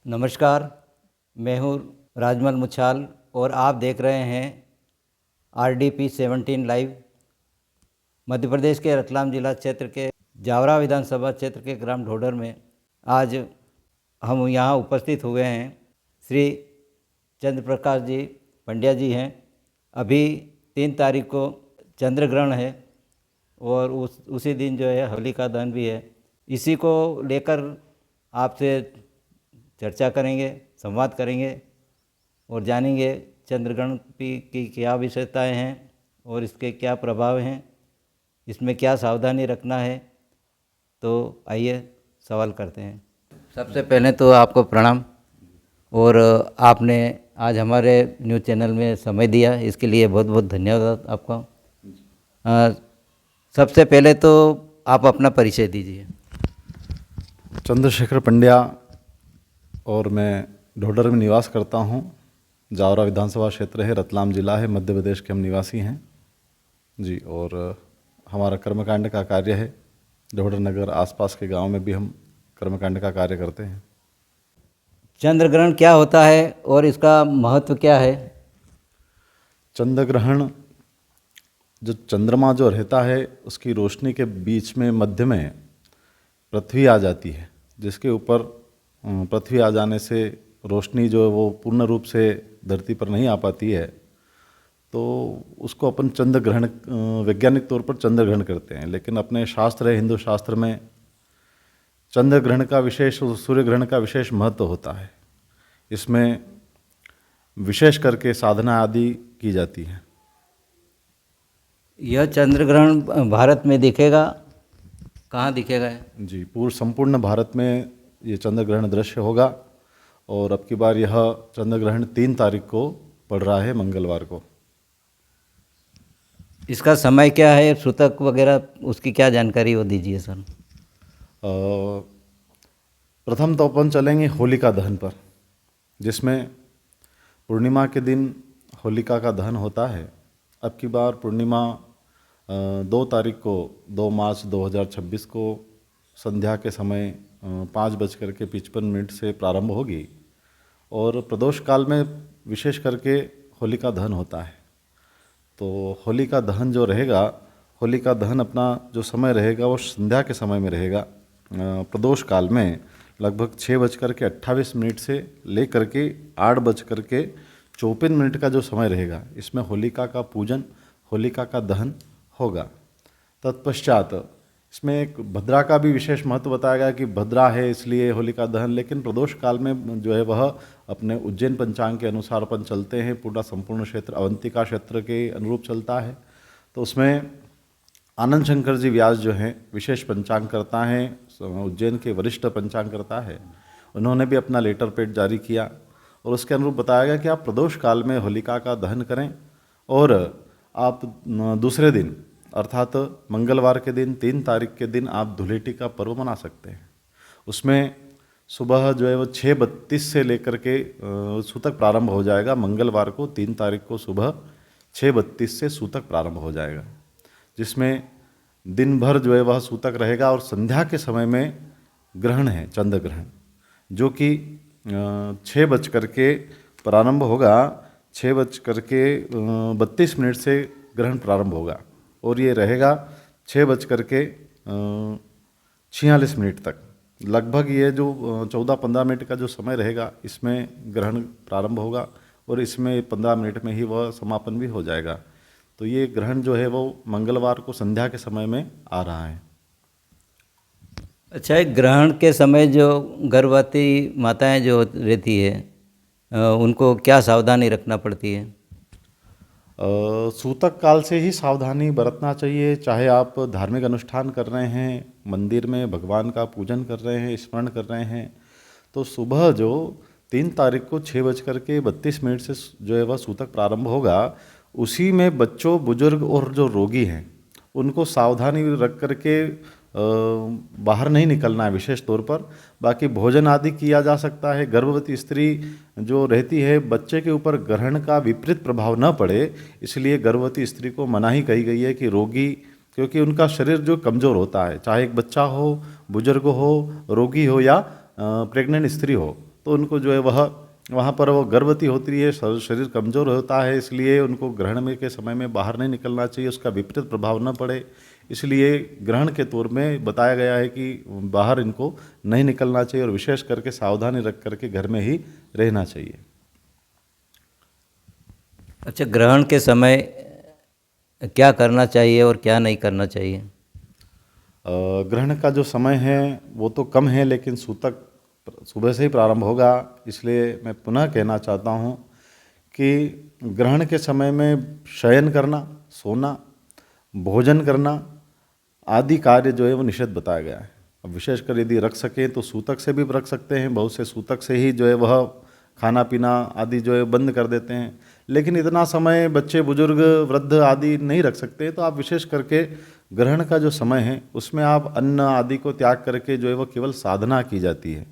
नमस्कार, मैं हूँ राजमल मुछाल और आप देख रहे हैं RDP 17 लाइव। मध्य प्रदेश के रतलाम जिला क्षेत्र के जावरा विधानसभा क्षेत्र के ग्राम ढोडर में आज हम यहाँ उपस्थित हुए हैं। श्री चंद्र प्रकाश जी पंड्या जी हैं। अभी 3 तारीख को चंद्र ग्रहण है और उसी दिन जो है होलिका दहन भी है। इसी को लेकर आपसे चर्चा करेंगे, संवाद करेंगे और जानेंगे चंद्रग्रहण की क्या विशेषताएं हैं और इसके क्या प्रभाव हैं, इसमें क्या सावधानी रखना है। तो आइए सवाल करते हैं। सबसे पहले तो आपको प्रणाम और आपने आज हमारे न्यूज़ चैनल में समय दिया, इसके लिए बहुत बहुत धन्यवाद आपका। सबसे पहले तो आप अपना परिचय दीजिए। चंद्रशेखर पंड्या और मैं ढोडर में निवास करता हूँ। जावरा विधानसभा क्षेत्र है, रतलाम जिला है, मध्य प्रदेश के हम निवासी हैं जी। और हमारा कर्मकांड का कार्य है। ढोडर नगर आसपास के गांव में भी हम कर्मकांड का कार्य करते हैं। चंद्र ग्रहण क्या होता है और इसका महत्व क्या है? चंद्र ग्रहण जो चंद्रमा जो रहता है उसकी रोशनी के बीच में मध्य में पृथ्वी आ जाती है, जिसके ऊपर पृथ्वी आ जाने से रोशनी जो है वो पूर्ण रूप से धरती पर नहीं आ पाती है, तो उसको अपन चंद्र ग्रहण वैज्ञानिक तौर पर चंद्र ग्रहण करते हैं। लेकिन अपने शास्त्र है, हिंदू शास्त्र में चंद्र ग्रहण का विशेष और सूर्य ग्रहण का विशेष महत्व होता है। इसमें विशेष करके साधना आदि की जाती है। यह चंद्र ग्रहण भारत में दिखेगा, कहाँ दिखेगा? जी, संपूर्ण भारत में ये चंद्र ग्रहण दृश्य होगा और अब की बार यह चंद्र ग्रहण 3 तारीख को पड़ रहा है, मंगलवार को। इसका समय क्या है, सूतक वगैरह उसकी क्या जानकारी वो दीजिए सर। प्रथम तो अपन चलेंगे होलिका दहन पर, जिसमें पूर्णिमा के दिन होलिका का दहन होता है। अब की बार पूर्णिमा 2 तारीख को 2 मार्च 2026 को संध्या के समय 5:55 से प्रारंभ होगी और प्रदोष काल में विशेष करके होलिका दहन होता है। तो होलिका दहन जो रहेगा, होलिका दहन अपना जो समय रहेगा वो संध्या के समय में रहेगा। प्रदोष काल में लगभग 6:28 से लेकर के 8:54 का जो समय रहेगा, इसमें होलिका का पूजन, होलिका का दहन होगा। तत्पश्चात इसमें एक भद्रा का भी विशेष महत्व बताया गया कि भद्रा है इसलिए होलिका दहन। लेकिन प्रदोष काल में जो है वह अपने उज्जैन पंचांग के अनुसार अपन चलते हैं। पूरा संपूर्ण क्षेत्र अवंतिका क्षेत्र के अनुरूप चलता है। तो उसमें आनंद शंकर जी व्यास जो हैं विशेष पंचांग करता है, उज्जैन के वरिष्ठ पंचांग करता है। उन्होंने भी अपना लेटर पेड जारी किया और उसके अनुरूप बताया गया कि आप प्रदोष काल में होलिका का दहन करें और आप दूसरे दिन अर्थात मंगलवार के दिन 3 तारीख के दिन आप धुलेटी का पर्व मना सकते हैं। उसमें सुबह जो है वो 6:32 से लेकर के सूतक प्रारंभ हो जाएगा। मंगलवार को 3 तारीख को सुबह 6:32 से सूतक प्रारंभ हो जाएगा, जिसमें दिन भर जो है वह सूतक रहेगा और संध्या के समय में ग्रहण है, चंद्र ग्रहण, जो कि 6 प्रारंभ होगा। 6:32 से ग्रहण प्रारंभ होगा और ये रहेगा 6:46 तक। लगभग ये जो 14-15 मिनट का जो समय रहेगा, इसमें ग्रहण प्रारंभ होगा और इसमें 15 मिनट में ही वह समापन भी हो जाएगा। तो ये ग्रहण जो है वो मंगलवार को संध्या के समय में आ रहा है। अच्छा, ग्रहण के समय जो गर्भवती माताएं जो रहती है उनको क्या सावधानी रखना पड़ती है? सूतक काल से ही सावधानी बरतना चाहिए। चाहे आप धार्मिक अनुष्ठान कर रहे हैं, मंदिर में भगवान का पूजन कर रहे हैं, स्मरण कर रहे हैं, तो सुबह जो 3 तारीख को 6:32 से जो है वह सूतक प्रारंभ होगा, उसी में बच्चों, बुजुर्ग और जो रोगी हैं उनको सावधानी रख करके बाहर नहीं निकलना है विशेष तौर पर। बाकी भोजन आदि किया जा सकता है। गर्भवती स्त्री जो रहती है, बच्चे के ऊपर ग्रहण का विपरीत प्रभाव न पड़े, इसलिए गर्भवती स्त्री को मनाही कही गई है कि रोगी, क्योंकि उनका शरीर जो कमज़ोर होता है, चाहे एक बच्चा हो, बुजुर्ग हो, रोगी हो या प्रेग्नेंट स्त्री हो, तो उनको जो है वहाँ पर वो गर्भवती होती है, शरीर कमज़ोर होता है, इसलिए उनको ग्रहण में के समय में बाहर नहीं निकलना चाहिए, उसका विपरीत प्रभाव न पड़े, इसलिए ग्रहण के तौर में बताया गया है कि बाहर इनको नहीं निकलना चाहिए और विशेष करके सावधानी रख करके घर में ही रहना चाहिए। अच्छा, ग्रहण के समय क्या करना चाहिए और क्या नहीं करना चाहिए? ग्रहण का जो समय है वो तो कम है, लेकिन सूतक सुबह से ही प्रारंभ होगा, इसलिए मैं पुनः कहना चाहता हूँ कि ग्रहण के समय में शयन करना, सोना, भोजन करना आदि कार्य जो है वो निषेध बताया गया है। अब विशेषकर यदि रख सकें तो सूतक से भी रख सकते हैं, बहुत से सूतक से ही जो है वह खाना पीना आदि जो है बंद कर देते हैं, लेकिन इतना समय बच्चे बुजुर्ग वृद्ध आदि नहीं रख सकते, तो आप विशेष करके ग्रहण का जो समय है उसमें आप अन्न आदि को त्याग करके जो है वो केवल साधना की जाती है,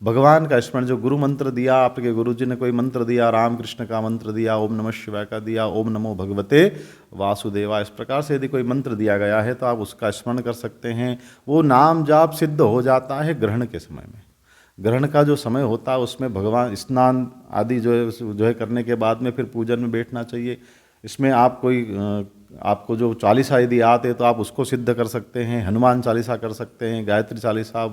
भगवान का स्मरण, जो गुरु मंत्र दिया, आपके गुरु जी ने कोई मंत्र दिया, राम कृष्ण का मंत्र दिया, ओम नमः शिवाय का दिया, ओम नमो भगवते वासुदेवा, इस प्रकार से यदि कोई मंत्र दिया गया है तो आप उसका स्मरण कर सकते हैं। वो नाम जाप सिद्ध हो जाता है ग्रहण के समय में। ग्रहण का जो समय होता है उसमें भगवान स्नान आदि जो है करने के बाद में फिर पूजन में बैठना चाहिए। इसमें आप आपको जो चालीसा यदि आते तो आप उसको सिद्ध कर सकते हैं, हनुमान चालीसा कर सकते हैं, गायत्री चालीसा,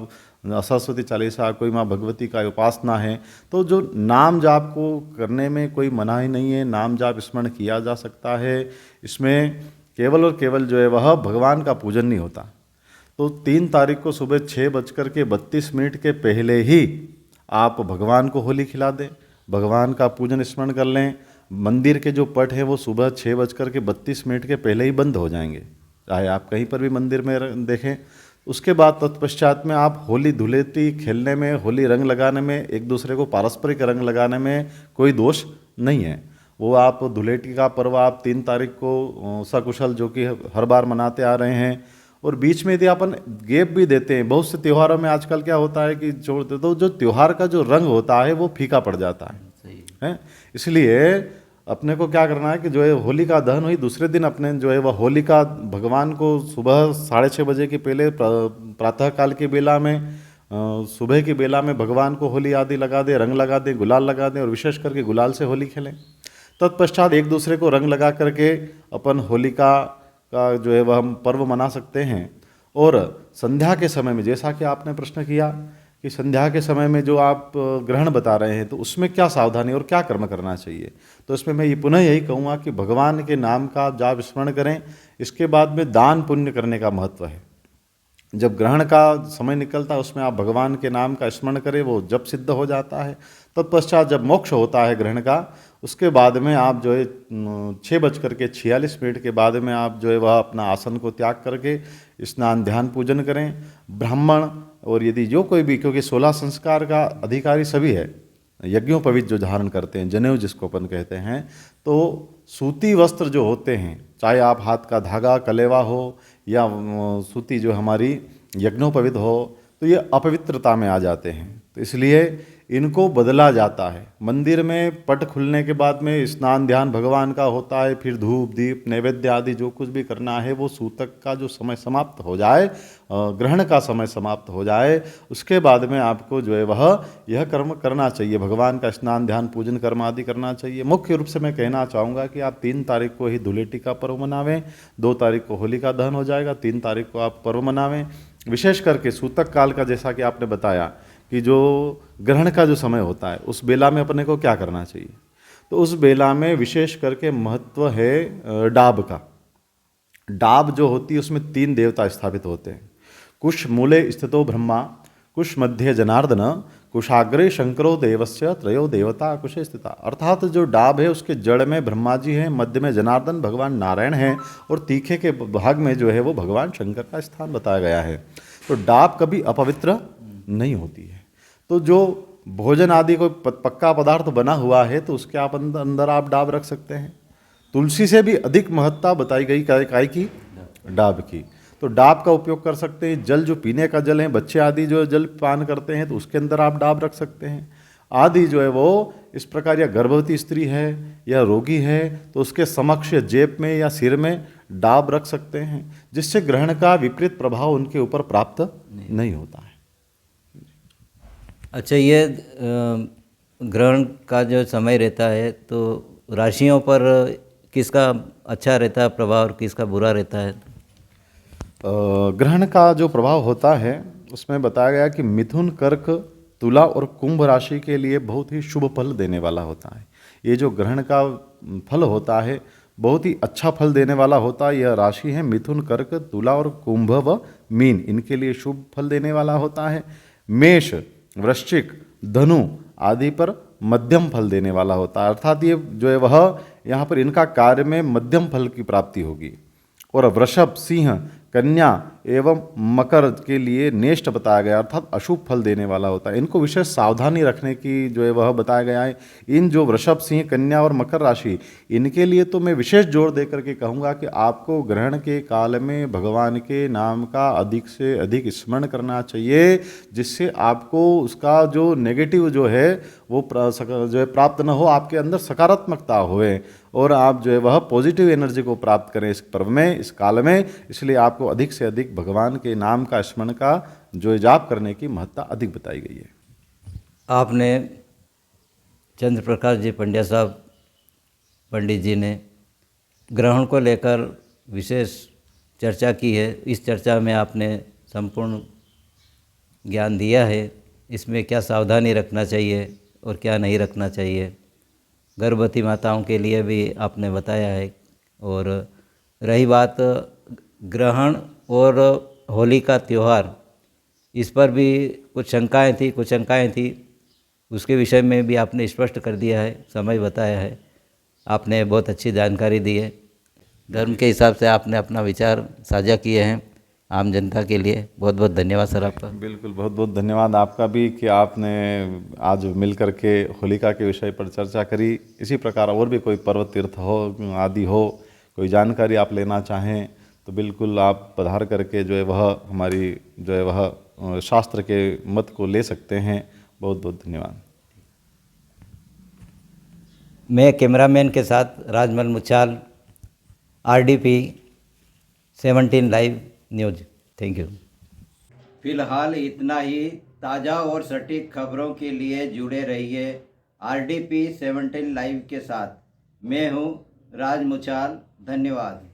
सरस्वती चालीसा, कोई माँ भगवती का उपासना है, तो जो नाम जाप को करने में कोई मनाही नहीं है, नाम जाप स्मरण किया जा सकता है। इसमें केवल और केवल जो है वह भगवान का पूजन नहीं होता। तो 3 तारीख को सुबह 6:32 के पहले ही आप भगवान को होली खिला दें, भगवान का पूजन स्मरण कर लें। मंदिर के जो पट है वो सुबह 6:32 के पहले ही बंद हो जाएंगे, चाहे आप कहीं पर भी मंदिर में देखें। उसके बाद तत्पश्चात में आप होली धुलेटी खेलने में, होली रंग लगाने में, एक दूसरे को पारस्परिक रंग लगाने में कोई दोष नहीं है। वो आप धुलेटी का पर्व आप 3 तारीख को सकुशल जो कि हर बार मनाते आ रहे हैं, और बीच में यदि अपन गैप भी देते हैं, बहुत से त्योहारों में आजकल क्या होता है कि छोड़ते तो जो त्योहार का जो रंग होता है वो फीका पड़ जाता है। इसलिए अपने को क्या करना है कि जो है होलिका दहन हुई दूसरे दिन अपने जो है वह होलिका भगवान को सुबह 6:30 बजे के पहले प्रातः काल की बेला में, सुबह की बेला में भगवान को होली आदि लगा दें, रंग लगा दें, गुलाल लगा दें, और विशेष करके गुलाल से होली खेलें। तत्पश्चात एक दूसरे को रंग लगा करके अपन होलिका का जो है वह हम पर्व मना सकते हैं। और संध्या के समय में, जैसा कि आपने प्रश्न किया कि संध्या के समय में जो आप ग्रहण बता रहे हैं तो उसमें क्या सावधानी और क्या कर्म करना चाहिए, तो इसमें मैं ये पुनः यही कहूँगा कि भगवान के नाम का जाप स्मरण करें। इसके बाद में दान पुण्य करने का महत्व है। जब ग्रहण का समय निकलता है उसमें आप भगवान के नाम का स्मरण करें, वो जप सिद्ध हो जाता है। तत्पश्चात जब मोक्ष होता है ग्रहण का, उसके बाद में आप जो है 6:46 के बाद में आप जो है वह अपना आसन को त्याग करके स्नान ध्यान पूजन करें। ब्राह्मण और यदि जो कोई भी, क्योंकि 16 संस्कार का अधिकारी सभी है, यज्ञोपवीत जो धारण करते हैं, जनेऊ जिसको अपन कहते हैं, तो सूती वस्त्र जो होते हैं, चाहे आप हाथ का धागा कलेवा हो या सूती जो हमारी यज्ञोपवीत हो, तो ये अपवित्रता में आ जाते हैं, तो इसलिए इनको बदला जाता है। मंदिर में पट खुलने के बाद में स्नान ध्यान भगवान का होता है, फिर धूप दीप नैवेद्य आदि जो कुछ भी करना है वो सूतक का जो समय समाप्त हो जाए, ग्रहण का समय समाप्त हो जाए, उसके बाद में आपको जो है वह यह कर्म करना चाहिए, भगवान का स्नान ध्यान पूजन कर्म आदि करना चाहिए। मुख्य रूप से मैं कहना चाहूँगा कि आप 3 तारीख को ही धुलेटी का पर्व मनावें, 2 तारीख को होलिका दहन हो जाएगा, 3 तारीख को आप पर्व मनावें। विशेष करके सूतक काल का, जैसा कि आपने बताया कि जो ग्रहण का जो समय होता है उस बेला में अपने को क्या करना चाहिए, तो उस बेला में विशेष करके महत्व है डाब का। डाब जो होती है उसमें 3 देवता स्थापित होते हैं। कुश मूले स्थितो ब्रह्मा, कुश मध्य जनार्दन, कुशाग्रे शंकरो देवस्य, त्रयो देवता कुशे स्थिता। अर्थात जो डाब है उसके जड़ में ब्रह्मा जी हैं, मध्य में जनार्दन भगवान नारायण हैं, और तीखे के भाग में जो है वो भगवान शंकर का स्थान बताया गया है। तो डाब कभी अपवित्र नहीं होती है। तो जो भोजन आदि कोई पक्का पदार्थ बना हुआ है तो उसके आप अंदर आप डाब रख सकते हैं। तुलसी से भी अधिक महत्ता बताई गई काय की, डाब की। तो डाब का उपयोग कर सकते हैं। जल जो पीने का जल है, बच्चे आदि जो जल पान करते हैं तो उसके अंदर आप डाब रख सकते हैं आदि जो है वो इस प्रकार। या गर्भवती स्त्री है या रोगी है तो उसके समक्ष या जेब में या सिर में डाब रख सकते हैं, जिससे ग्रहण का विपरीत प्रभाव उनके ऊपर प्राप्त नहीं होता है। अच्छा, ये ग्रहण का जो समय रहता है तो राशियों पर किसका अच्छा रहता है प्रभाव और किसका बुरा रहता है? ग्रहण का जो प्रभाव होता है उसमें बताया गया कि मिथुन, कर्क, तुला और कुंभ राशि के लिए बहुत ही शुभ फल देने वाला होता है। ये जो ग्रहण का फल होता है बहुत ही अच्छा फल देने वाला होता है। यह राशि है मिथुन, कर्क, तुला और कुंभ व मीन, इनके लिए शुभ फल देने वाला होता है। मेष, वृश्चिक, धनु आदि पर मध्यम फल देने वाला होता है, अर्थात ये जो है वह यहाँ पर इनका कार्य में मध्यम फल की प्राप्ति होगी। और वृषभ, सिंह, कन्या एवं मकर के लिए नेष्ट बताया गया, अर्थात अशुभ फल देने वाला होता है। इनको विशेष सावधानी रखने की जो है वह बताया गया है। इन जो वृषभ, सिंह, कन्या और मकर राशि, इनके लिए तो मैं विशेष जोर दे करके कहूँगा कि आपको ग्रहण के काल में भगवान के नाम का अधिक से अधिक स्मरण करना चाहिए, जिससे आपको उसका जो नेगेटिव जो है वो जो है प्राप्त न हो, आपके अंदर सकारात्मकता होए और आप जो है वह पॉजिटिव एनर्जी को प्राप्त करें इस पर्व में, इस काल में। इसलिए आपको अधिक से अधिक भगवान के नाम का स्मरण का जो जाप करने की महत्ता अधिक बताई गई है। आपने चंद्र प्रकाश जी पंड्या साहब पंडित जी ने ग्रहण को लेकर विशेष चर्चा की है। इस चर्चा में आपने संपूर्ण ज्ञान दिया है। इसमें क्या सावधानी रखना चाहिए और क्या नहीं रखना चाहिए, गर्भवती माताओं के लिए भी आपने बताया है। और रही बात ग्रहण और होली का त्यौहार, इस पर भी कुछ शंकाएं थी, उसके विषय में भी आपने स्पष्ट कर दिया है, समय बताया है। आपने बहुत अच्छी जानकारी दी है। धर्म के हिसाब से आपने अपना विचार साझा किए हैं आम जनता के लिए। बहुत बहुत धन्यवाद सर आपका। बिल्कुल, बहुत बहुत धन्यवाद आपका भी कि आपने आज मिल कर के होलिका के विषय पर चर्चा करी। इसी प्रकार और भी कोई पर्व तीर्थ हो आदि हो, कोई जानकारी आप लेना चाहें तो बिल्कुल आप पधार करके जो है वह हमारी जो है वह शास्त्र के मत को ले सकते हैं। बहुत बहुत धन्यवाद। मैं कैमरामैन के साथ Rajmal Muchhal, RDP 17 live news. Thank you. फिलहाल इतना ही। ताज़ा और सटीक खबरों के लिए जुड़े रहिए RDP 17 लाइव के साथ। मैं हूँ राज मुच्छाल। धन्यवाद।